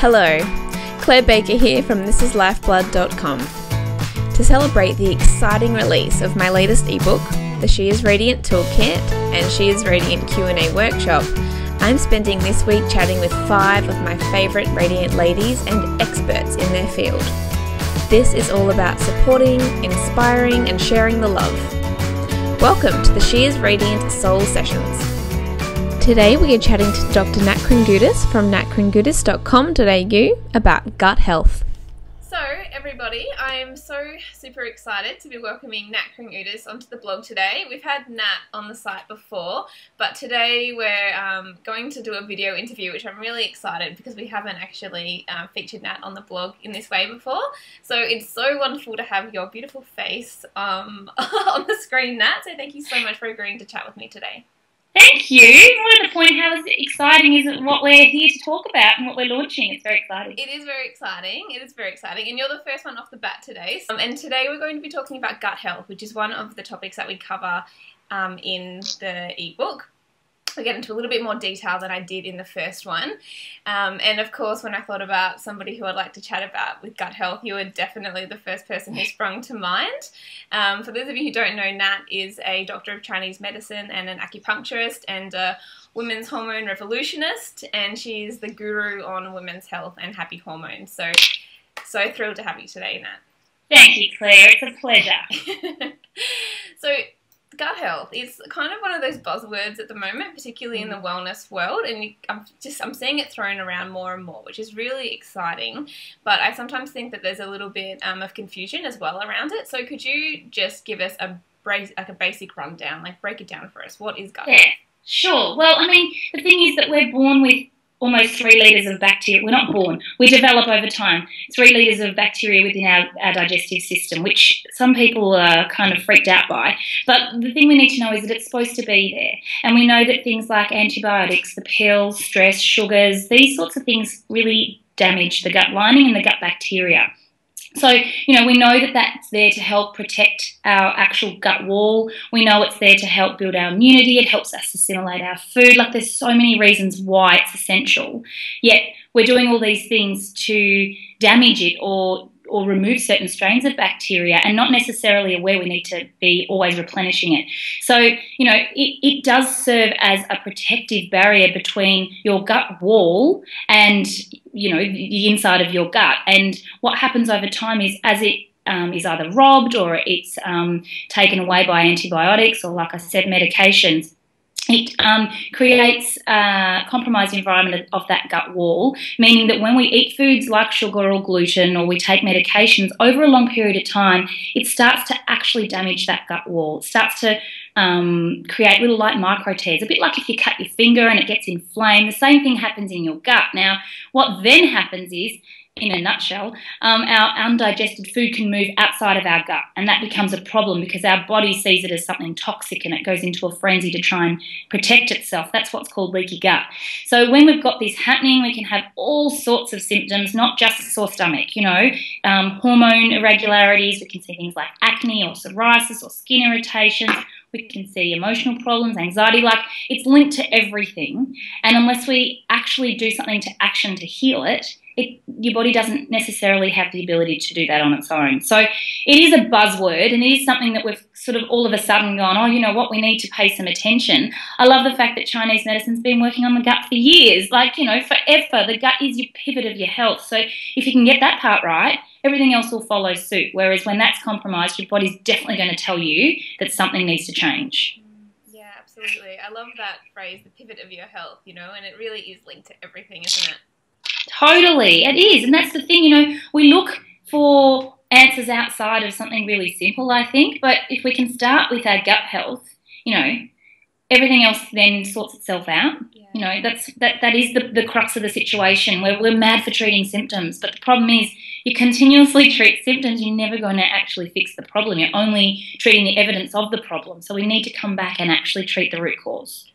Hello, Claire Baker here from thislifeblood.com. To celebrate the exciting release of my latest ebook, the She Is Radiant Toolkit and She Is Radiant Q&A workshop, I'm spending this week chatting with 5 of my favourite radiant ladies and experts in their field. This is all about supporting, inspiring and sharing the love. Welcome to the She Is Radiant Soul Sessions. Today we are chatting to Dr. Nat Kringoudis from natkringoudis.com.au about gut health. So everybody, I am so super excited to be welcoming Nat Kringoudis onto the blog today. We've had Nat on the site before, but today we're going to do a video interview, which I'm really excited because we haven't actually featured Nat on the blog in this way before. So it's so wonderful to have your beautiful face on the screen, Nat. So thank you so much for agreeing to chat with me today. Thank you. I wanted to point out how exciting is it what we're here to talk about and what we're launching. It's very exciting. It is very exciting. It is very exciting. And you're the first one off the bat today. And today we're going to be talking about gut health, which is one of the topics that we cover in the ebook. We'll get into a little bit more detail than I did in the first one. And of course, when I thought about somebody who I'd like to chat about with gut health, you were definitely the first person who sprung to mind. For those of you who don't know, Nat is a doctor of Chinese medicine and an acupuncturist and a women's hormone revolutionist, and she's the guru on women's health and happy hormones. So thrilled to have you today, Nat. Thank you, Claire. It's a pleasure. So, gut health is kind of one of those buzzwords at the moment, particularly in the wellness world, and I'm seeing it thrown around more and more, which is really exciting. But I sometimes think that there's a little bit of confusion as well around it. So could you just give us a basic rundown, like break it down for us? What is gut health? Yeah, sure. Well, I mean, the thing is that we're born with almost 3 litres of bacteria. We're not born. We develop over time 3 litres of bacteria within our digestive system, which some people are kind of freaked out by. But the thing we need to know is that it's supposed to be there. And we know that things like antibiotics, the pills, stress, sugars, these sorts of things really damage the gut lining and the gut bacteria. So, we know that that's there to help protect our actual gut wall. We know it's there to help build our immunity. It helps us assimilate our food. Like, there's so many reasons why it's essential. Yet, we're doing all these things to damage it or remove certain strains of bacteria and not necessarily aware we need to be always replenishing it. So, it does serve as a protective barrier between your gut wall and, the inside of your gut. And what happens over time is as it is either robbed or it's taken away by antibiotics or, like I said, medications, it creates a compromised environment of that gut wall, meaning that when we eat foods like sugar or gluten or we take medications over a long period of time, it starts to actually damage that gut wall. It starts to create little like micro tears, a bit like if you cut your finger and it gets inflamed. The same thing happens in your gut. Now, what then happens is, in a nutshell, our undigested food can move outside of our gut, and that becomes a problem because our body sees it as something toxic and it goes into a frenzy to try and protect itself. That's what's called leaky gut. So when we've got this happening, we can have all sorts of symptoms, not just a sore stomach, hormone irregularities. We can see things like acne or psoriasis or skin irritations. We can see emotional problems, anxiety, like it's linked to everything. And unless we actually do something to action to heal it, your body doesn't necessarily have the ability to do that on its own. So it is a buzzword, and it is something that we've sort of all of a sudden gone, oh, you know what, we need to pay some attention. I love the fact that Chinese medicine's been working on the gut for years, forever. The gut is your pivot of your health. So if you can get that part right, everything else will follow suit. Whereas when that's compromised, your body's definitely going to tell you that something needs to change. Yeah, absolutely. I love that phrase, the pivot of your health, and it really is linked to everything, isn't it? Totally, it is. And that's the thing, we look for answers outside of something really simple, I think. But if we can start with our gut health, everything else then sorts itself out. Yeah. That is the crux of the situation where we're mad for treating symptoms. But the problem is you continuously treat symptoms, you're never going to actually fix the problem. You're only treating the evidence of the problem. So we need to come back and actually treat the root cause.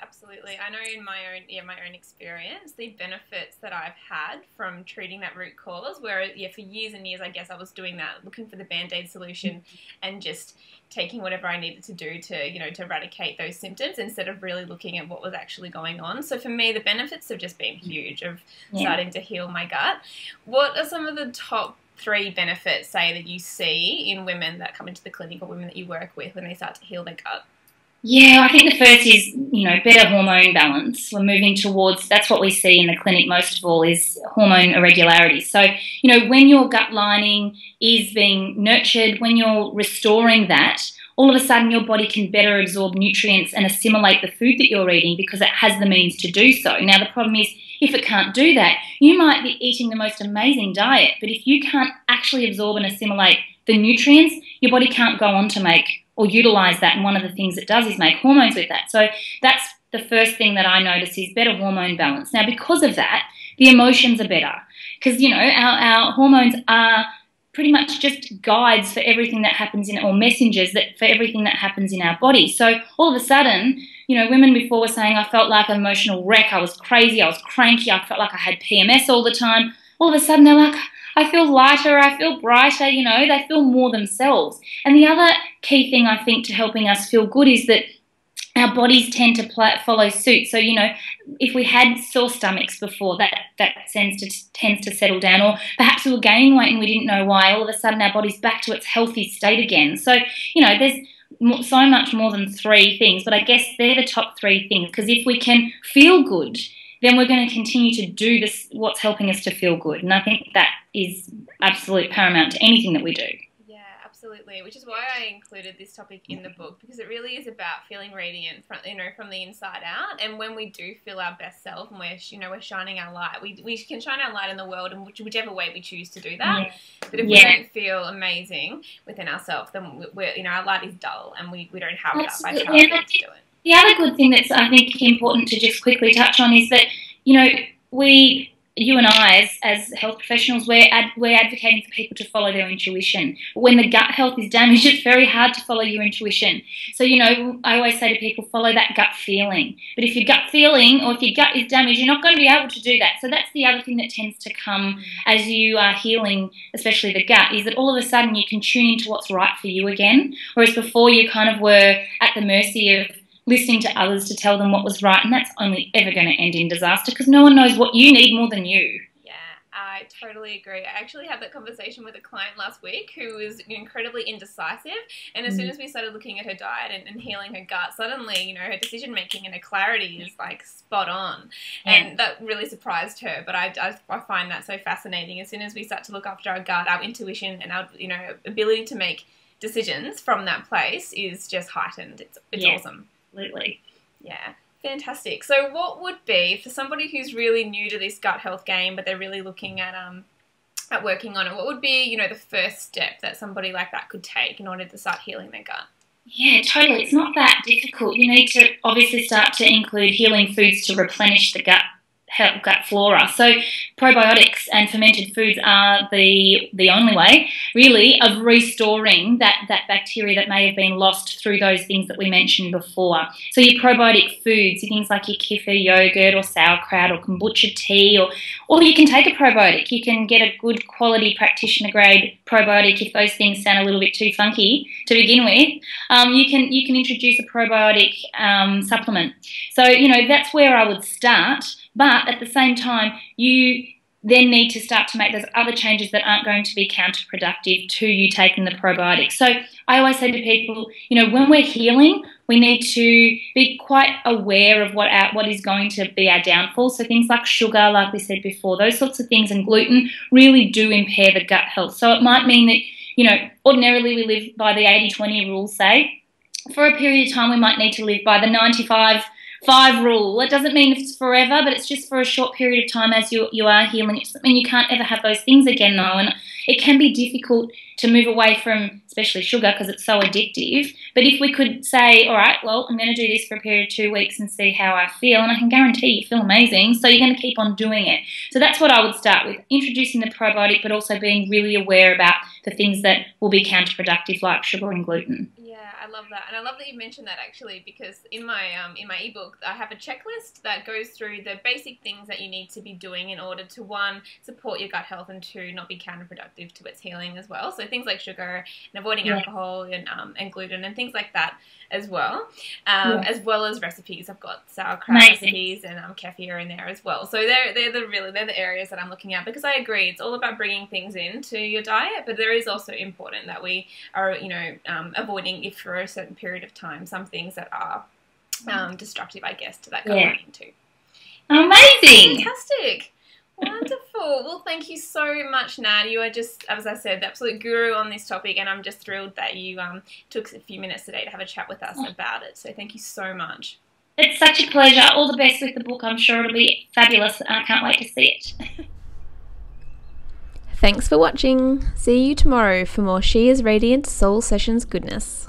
absolutely. I know in my own experience, the benefits that I've had from treating that root cause, where for years and years, I guess I was doing that, looking for the Band-Aid solution and just taking whatever I needed to do to, to eradicate those symptoms instead of really looking at what was actually going on. So for me, the benefits have just been huge of starting to heal my gut. What are some of the top 3 benefits, say, that you see in women that come into the clinic or women that you work with when they start to heal their gut? Yeah, I think the first is, better hormone balance. We're moving towards, that's what we see in the clinic most of all, is hormone irregularities. So, when your gut lining is being nurtured, when you're restoring that, all of a sudden your body can better absorb nutrients and assimilate the food that you're eating because it has the means to do so. Now, the problem is, if it can't do that, you might be eating the most amazing diet, but if you can't actually absorb and assimilate the nutrients, your body can't go on to make or utilize that, and one of the things it does is make hormones with that. So that's the first thing that I notice is better hormone balance. Now, because of that, the emotions are better because, our hormones are pretty much just guides for everything that happens or messengers for everything that happens in our body. So all of a sudden, women before were saying, I felt like an emotional wreck, I was crazy, I was cranky, I felt like I had PMS all the time. All of a sudden they're like, I feel lighter, I feel brighter, they feel more themselves. And the other key thing I think to helping us feel good is that our bodies tend to follow suit. So, if we had sore stomachs before, that tends to settle down, or perhaps we were gaining weight and we didn't know why, all of a sudden our body's back to its healthy state again. So, there's so much more than 3 things, but I guess they're the top 3 things, because if we can feel good, then we're going to continue to do what's helping us to feel good. And I think that is absolute paramount to anything that we do. Yeah, absolutely. Which is why I included this topic in the book, because it really is about feeling radiant from the inside out. And when we do feel our best self and we're shining our light, we can shine our light in the world in whichever way we choose to do that. Yeah. But if we don't feel amazing within ourselves, then our light is dull and we don't have that by trying to do it. The other good thing that's, I think, important to just quickly touch on is that, you and I, as health professionals, we're advocating for people to follow their intuition. But when the gut health is damaged, it's very hard to follow your intuition. So, I always say to people, follow that gut feeling. But if your gut feeling or if your gut is damaged, you're not going to be able to do that. So that's the other thing that tends to come as you are healing, especially the gut, is that all of a sudden you can tune into what's right for you again, whereas before you kind of were at the mercy of listening to others to tell them what was right, and that's only ever going to end in disaster because no one knows what you need more than you. Yeah, I totally agree. I actually had that conversation with a client last week who was incredibly indecisive, and as soon as we started looking at her diet and healing her gut, suddenly, her decision making and her clarity is like spot on, and that really surprised her. But I find that so fascinating. As soon as we start to look after our gut, our intuition, and our ability to make decisions from that place is just heightened. It's awesome. Absolutely. Yeah, fantastic. So what would be, for somebody who's really new to this gut health game, but they're really looking at working on it, what would be, the first step that somebody like that could take in order to start healing their gut? Yeah, totally. It's not that difficult. You need to obviously start to include healing foods to replenish the gut flora. So probiotics and fermented foods are the only way, really, of restoring that bacteria that may have been lost through those things that we mentioned before. So your probiotic foods, things like your kefir yogurt or sauerkraut or kombucha tea, or you can take a probiotic. You can get a good quality practitioner grade probiotic if those things sound a little bit too funky to begin with. You can introduce a probiotic supplement. So, that's where I would start. But at the same time, you then need to start to make those other changes that aren't going to be counterproductive to you taking the probiotics. So I always say to people, when we're healing, we need to be quite aware of what is going to be our downfall. So things like sugar, like we said before, those sorts of things, and gluten really do impair the gut health. So it might mean that, ordinarily we live by the 80-20 rule, say. For a period of time, we might need to live by the 95-5 rule. It doesn't mean it's forever, but it's just for a short period of time as you are healing. It doesn't mean you can't ever have those things again, though, and it can be difficult to move away from, especially sugar, because it's so addictive. But if we could say, all right, well, I'm going to do this for a period of 2 weeks and see how I feel, and I can guarantee you feel amazing, so you're going to keep on doing it. So that's what I would start with, introducing the probiotic, but also being really aware about the things that will be counterproductive, like sugar and gluten. Yeah, Yeah, I love that, and I love that you mentioned that actually, because in my ebook I have a checklist that goes through the basic things that you need to be doing in order to, one, support your gut health, and two, not be counterproductive to its healing as well. So things like sugar and avoiding alcohol and gluten and things like that as well, as well as recipes. I've got sauerkraut recipes and kefir in there as well. So they're the areas that I'm looking at, because I agree it's all about bringing things into your diet, but there is also important that we are avoiding, if for a certain period of time, some things that are destructive, I guess, to that gut lining too. Amazing. Fantastic. Wonderful. Well, thank you so much, Nat. You are just, as I said, the absolute guru on this topic, and I'm just thrilled that you took a few minutes today to have a chat with us about it. So thank you so much. It's such a pleasure. All the best with the book. I'm sure it'll be fabulous, and I can't wait to see it. Thanks for watching. See you tomorrow for more She is Radiant Soul Sessions goodness.